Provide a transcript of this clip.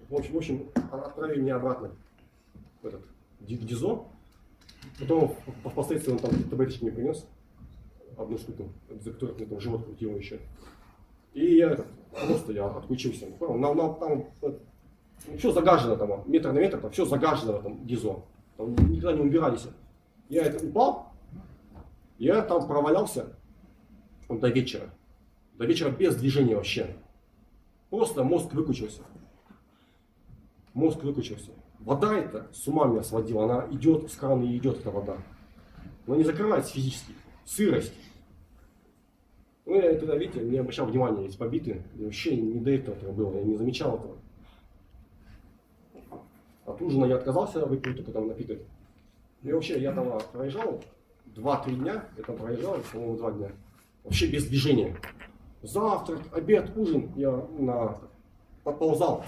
В общем, отправили меня обратно в этот ДИЗО. Потом впоследствии он там таблеточки мне принес, одну штуку, за которую мне там живот крутило еще. И я просто отключился. Там все загажено, там, метр на метр, там все загажено, там, ДИЗО. Там никогда не убирались. Я упал, я там провалялся до вечера. До вечера без движения вообще. Просто мозг выключился. Мозг выключился. Вода эта с ума меня сводила, она идет, с крана и идет эта вода. Но не закрывается физически. Сырость. Ну, я тогда, видите, не обращал внимания, эти побиты. Вообще не до этого было, я не замечал этого. От ужина я отказался выпить только там напиток. И вообще, я там проезжал 2-3 дня, я там проезжал, по-моему, 2 дня. Вообще без движения. Завтрак, обед, ужин, я подползал.